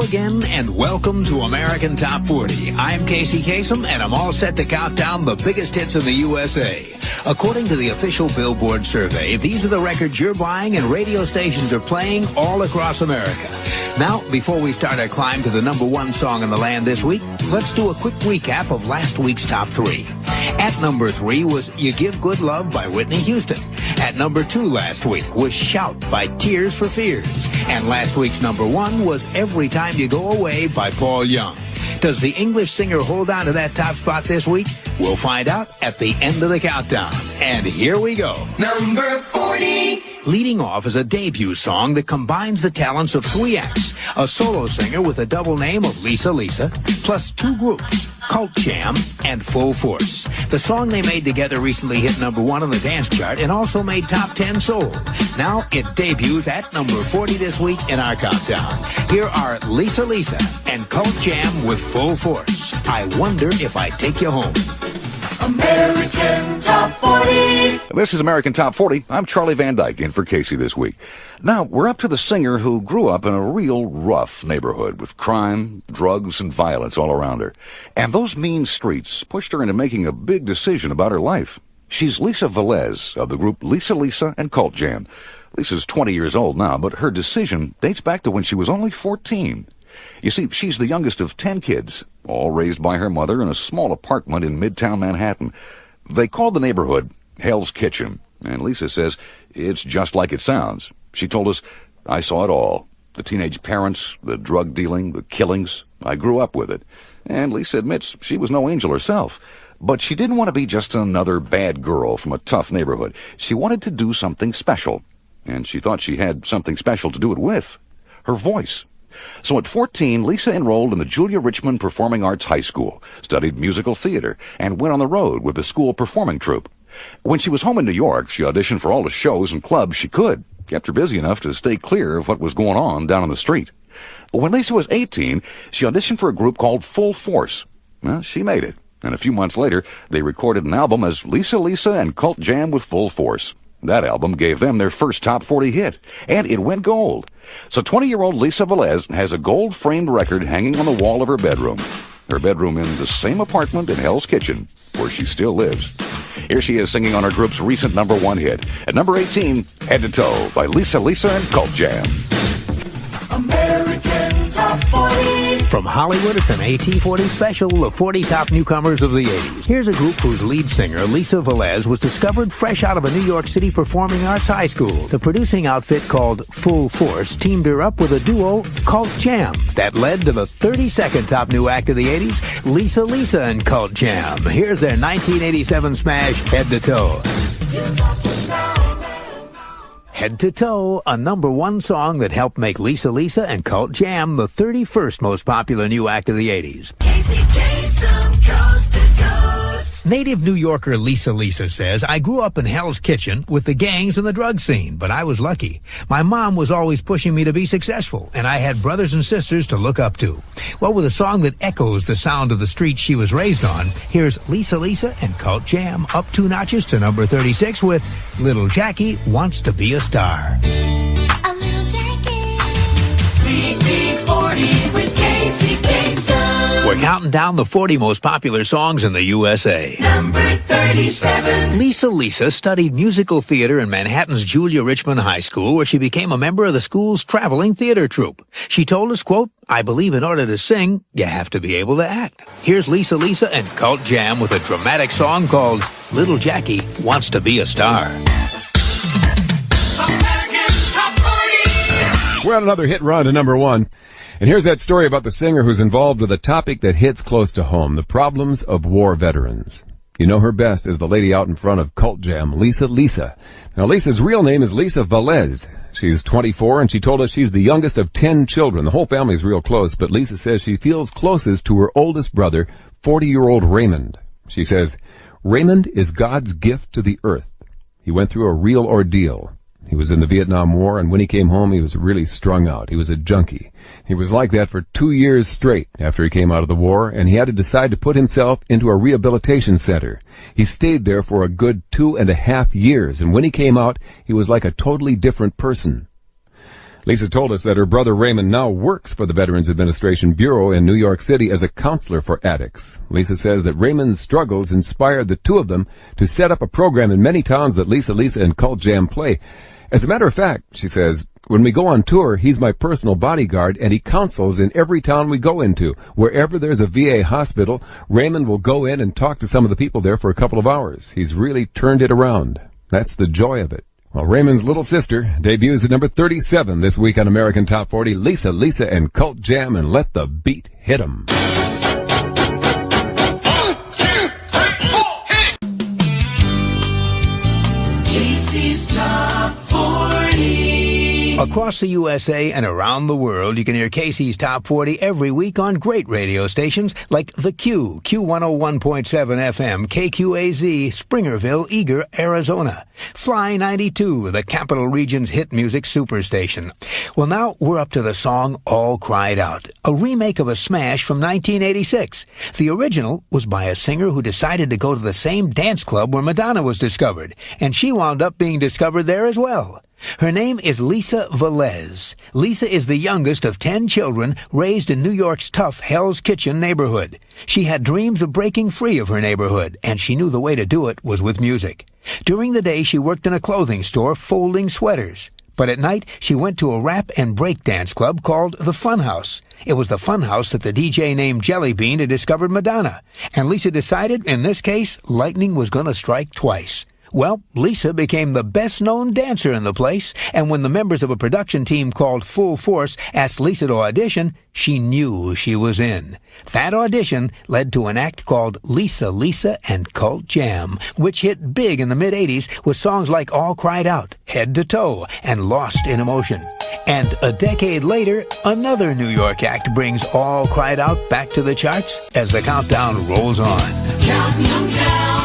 Hello again, and welcome to American Top 40. I'm Kasem, and I'm all set to count down the biggest hits in the USA. According to the official Billboard survey, these are the records you're buying and radio stations are playing all across America. Now, before we start our climb to the number one song in the land this week, let's do a quick recap of last week's top three. At number 3 was You Give Good Love by Whitney Houston. At number 2 last week was Shout by Tears for Fears. And last week's number 1 was Every Time You Go Away by Paul Young. Does the English singer hold on to that top spot this week? We'll find out at the end of the countdown. And here we go. Number 40. Leading off is a debut song that combines the talents of 3 acts. A solo singer with a double name of Lisa Lisa, plus 2 groups, Cult Jam and Full Force. The song they made together recently hit number 1 on the dance chart and also made top 10 sold. Now it debuts at number 40 this week in our countdown. Here are Lisa Lisa and Cult Jam with Full Force. I Wonder If I'd Take You Home. American Top 40. This is American Top 40. I'm Charlie Van Dyke in for Casey this week. Now, we're up to the singer who grew up in a real rough neighborhood with crime, drugs, and violence all around her. And those mean streets pushed her into making a big decision about her life. She's Lisa Velez of the group Lisa Lisa and Cult Jam. Lisa's 20 years old now, but her decision dates back to when she was only 14. You see, she's the youngest of 10 kids, all raised by her mother in a small apartment in Midtown Manhattan. They called the neighborhood Hell's Kitchen, and Lisa says it's just like it sounds. She told us, I saw it all. The teenage parents, the drug dealing, the killings. I grew up with it. And Lisa admits she was no angel herself. But she didn't want to be just another bad girl from a tough neighborhood. She wanted to do something special. And she thought she had something special to do it with. Her voice. So at 14, Lisa enrolled in the Julia Richmond Performing Arts High School, studied musical theater, and went on the road with the school performing troupe. When she was home in New York, she auditioned for all the shows and clubs she could, kept her busy enough to stay clear of what was going on down on the street. When Lisa was 18, she auditioned for a group called Full Force. Well, she made it, and a few months later, they recorded an album as Lisa Lisa and Cult Jam with Full Force. That album gave them their first top 40 hit, and it went gold. So 20-year-old Lisa Velez has a gold-framed record hanging on the wall of her bedroom in the same apartment in Hell's Kitchen, where she still lives. Here she is singing on her group's recent number 1 hit. At number 18, Head to Toe by Lisa Lisa and Cult Jam. American Top 40. From Hollywood, it's an AT40 special, the 40 top newcomers of the 80s. Here's a group whose lead singer, Lisa Velez, was discovered fresh out of a New York City Performing Arts High School. The producing outfit called Full Force teamed her up with a duo, Cult Jam, that led to the 32nd top new act of the 80s, Lisa Lisa and Cult Jam. Here's their 1987 smash, Head to Toe. Head to Toe, a number 1 song that helped make Lisa Lisa and Cult Jam the 31st most popular new act of the 80s. Kasem, coast to coast. Native New Yorker Lisa Lisa says, I grew up in Hell's Kitchen with the gangs and the drug scene, but I was lucky. My mom was always pushing me to be successful, and I had brothers and sisters to look up to. Well, with a song that echoes the sound of the streets she was raised on, here's Lisa Lisa and Cult Jam up 2 notches to number 36 with Little Jackie Wants to Be a Star. A little Jackie. CT40 with Casey Kasem. We're counting down the 40 most popular songs in the USA. Number 37. Lisa Lisa studied musical theater in Manhattan's Julia Richmond High School, where she became a member of the school's traveling theater troupe. She told us, quote, I believe in order to sing, you have to be able to act. Here's Lisa Lisa and Cult Jam with a dramatic song called Little Jackie Wants to Be a Star. American Top 40. We're on another hit run to number 1. And here's that story about the singer who's involved with a topic that hits close to home, the problems of war veterans. You know her best as the lady out in front of Cult Jam, Lisa Lisa. Now, Lisa's real name is Lisa Velez. She's 24, and she told us she's the youngest of 10 children. The whole family's real close, but Lisa says she feels closest to her oldest brother, 40-year-old Raymond. She says, Raymond is God's gift to the earth. He went through a real ordeal. He was in the Vietnam War, and when he came home, he was really strung out. He was a junkie. He was like that for 2 years straight after he came out of the war, and he had to decide to put himself into a rehabilitation center. He stayed there for a good 2.5 years, and when he came out, he was like a totally different person. Lisa told us that her brother Raymond now works for the Veterans Administration Bureau in New York City as a counselor for addicts. Lisa says that Raymond's struggles inspired the two of them to set up a program in many towns that Lisa and Cult Jam play. As a matter of fact, she says, when we go on tour, he's my personal bodyguard and he counsels in every town we go into. Wherever there's a VA hospital, Raymond will go in and talk to some of the people there for a couple of hours. He's really turned it around. That's the joy of it. Well, Raymond's little sister debuts at number 37 this week on American Top 40. Lisa and Cult Jam, and let the beat hit 'em. Casey's Top 40. Across the USA and around the world, you can hear Casey's Top 40 every week on great radio stations like The Q, Q101.7 FM, KQAZ, Springerville, Eager, Arizona. Fly 92, the Capital Region's hit music superstation. Well, now we're up to the song All Cried Out, a remake of a smash from 1986. The original was by a singer who decided to go to the same dance club where Madonna was discovered, and she wound up being discovered there as well. Her name is Lisa Velez. Lisa is the youngest of 10 children raised in New York's tough Hell's Kitchen neighborhood. She had dreams of breaking free of her neighborhood, and she knew the way to do it was with music. During the day, she worked in a clothing store folding sweaters. But at night, she went to a rap and break dance club called the Funhouse. It was the Funhouse that the DJ named Jelly Bean had discovered Madonna. And Lisa decided, in this case, lightning was going to strike twice. Well, Lisa became the best-known dancer in the place, and when the members of a production team called Full Force asked Lisa to audition, she knew she was in. That audition led to an act called Lisa and Cult Jam, which hit big in the mid-'80s with songs like All Cried Out, Head to Toe, and Lost in Emotion. And a decade later, another New York act brings All Cried Out back to the charts as the countdown rolls on. Counting them down.